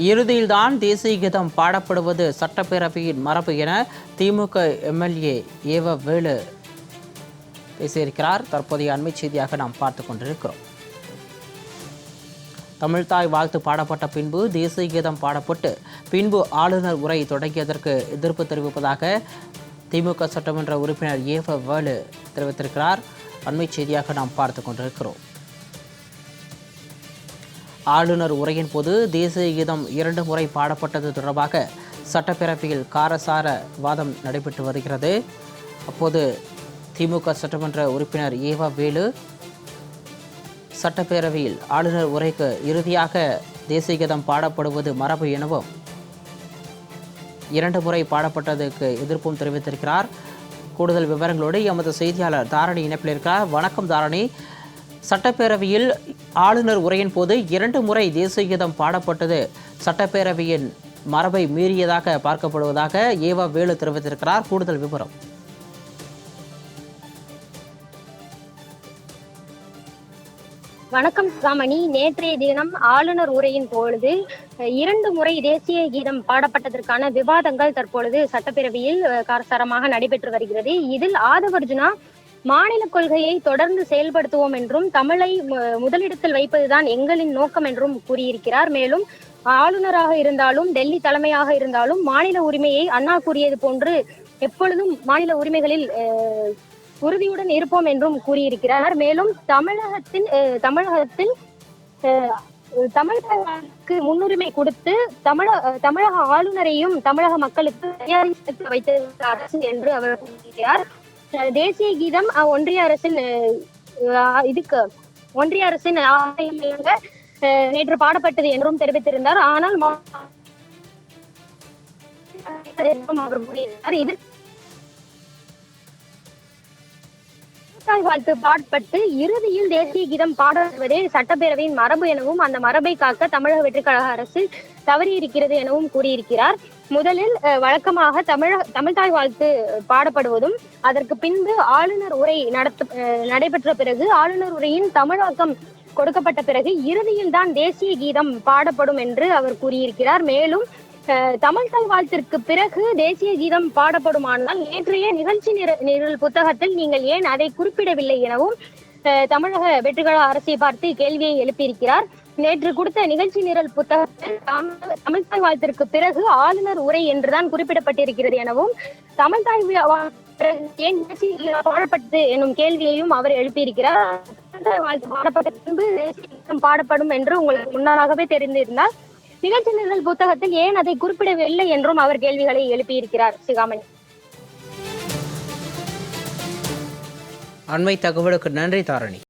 இறுதியில்தான் தேசிய கீதம் பாடப்படுவது சட்டப்பேரவையின் மரபு என திமுக எம்எல்ஏ ஏவ வேலு பேசியிருக்கிறார். தற்போதைய அண்மை செய்தியாக நாம் பார்த்து கொண்டிருக்கிறோம். தமிழ்தாய் வாழ்த்து பாடப்பட்ட பின்பு தேசிய கீதம் பாடப்பட்டு பின்பு ஆளுநர் உரை தொடங்கியதற்கு எதிர்ப்பு தெரிவிப்பதாக திமுக சட்டமன்ற உறுப்பினர் ஏவ வேலு தெரிவித்திருக்கிறார். அண்மை செய்தியாக நாம் பார்த்து கொண்டிருக்கிறோம். ஆளுநர் உரையின் போது தேசிய கீதம் 2 முறை பாடப்பட்டது தொடர்பாக சட்டப்பேரவையில் காரசார வாதம் நடைபெற்று வருகிறது. அப்போது திமுக சட்டமன்ற உறுப்பினர் ஏவ வேலு சட்டப்பேரவையில் ஆளுநர் உரைக்கு இறுதியாக தேசிய கீதம் பாடப்படுவது மரபு எனவும் 2 முறை பாடப்பட்டதற்கு எதிர்ப்பும் தெரிவித்திருக்கிறார். கூடுதல் விவரங்களோடு எமது செய்தியாளர் தாரணி இணைப்பில் இருக்கிறார். வணக்கம் தாரணி. சட்டப்பேரவையில் ஆளுநர் உரையின் போது 2 முறை தேசிய கீதம் பாடப்பட்டது சட்டப்பேரவையின் மரபை மீறியதாக பார்க்கப்படுவதாக ஏவ வேலு தெரிவித்திருக்கிறார். கூடுதல் விவரம். வணக்கம் ராமணி. நேற்றைய தினம் ஆளுநர் உரையின் பொழுது 2 முறை தேசிய கீதம் பாடப்பட்டதற்கான விவாதங்கள் தற்பொழுது சட்டப்பேரவையில் காரசாரமாக நடைபெற்று வருகிறது. இதில் ஆதவர்ஜுனா மாநில கொள்கையை தொடர்ந்து செயல்படுத்துவோம் என்றும் தமிழை முதலிடத்தில் வைப்பதுதான் எங்களின் நோக்கம் என்றும் கூறியிருக்கிறார். மேலும் ஆளுநராக இருந்தாலும் டெல்லி தலைமையாக இருந்தாலும் மாநில உரிமையை அண்ணா கூறியது போன்று எப்பொழுதும் மாநில உரிமைகளில் உறுதியுடன் இருப்போம் என்றும் கூறியிருக்கிறார். மேலும் தமிழகத்தில் தமிழகத்துக்கு முன்னுரிமை கொடுத்து தமிழக ஆளுநரையும் தமிழக மக்களுக்கு மரியாதை வைத்த அரசு என்று அவர் கூறுகிறார். தேசிய கீதம் ஒன்றிய அரசின் நேற்று பாடப்பட்டது என்றும் தெரிவித்திருந்தார். ஆனால் அவர் கூறியிருந்தார் வாழ்த்து பாடப்பட்டு இறுதியில் தேசிய கீதம் பாடுவதே சட்டப்பேரவையின் மரபு எனவும் அந்த மரபை காக்க தமிழக வெற்றிக் கழக அரசு தவறியிருக்கிறது எனவும் கூறியிருக்கிறார். முதலில் வழக்கமாக தமிழ்தாய் வாழ்த்து பாடப்படுவதும் அதற்கு பின்பு ஆளுநர் உரை நடைபெற்ற பிறகு ஆளுநர் உரையின் தமிழாக்கம் கொடுக்கப்பட்ட பிறகு இறுதியில் தான் தேசிய கீதம் பாடப்படும் என்று அவர் கூறியிருக்கிறார். மேலும் தமிழ்தாய் வாழ்த்திற்கு பிறகு தேசிய கீதம் பாடப்படுமானால் நேற்றைய நிகழ்ச்சி நிரல் புத்தகத்தில் நீங்கள் ஏன் அதை குறிப்பிடவில்லை எனவும் தமிழக வெற்றிக்கழக அரசை பார்த்து கேள்வியை எழுப்பியிருக்கிறார். நேற்று கொடுத்த நிகழ்ச்சி நிரல் புத்தகத்தில் தமிழ்தாய் வாழ்த்திற்கு பிறகு ஆளுநர் உரை என்றுதான் குறிப்பிடப்பட்டிருக்கிறது எனவும் தமிழ்தாய் ஏன் பாடப்பட்டது எனும் கேள்வியையும் அவர் எழுப்பியிருக்கிறார். தமிழ்தாய் வாழ்த்து பாடப்பட்ட பின்பு தேசிய கீதம் பாடப்படும் என்று உங்களுக்கு முன்னதாகவே தெரிந்திருந்தால் நிகழ்ச்சி நிரல் புத்தகத்தில் ஏன் அதை குறிப்பிடவில்லை என்றும் அவர் கேள்விகளை எழுப்பியிருக்கிறார். சிகாமணி, அண்மை தகவலுக்கு நன்றி தாரணி.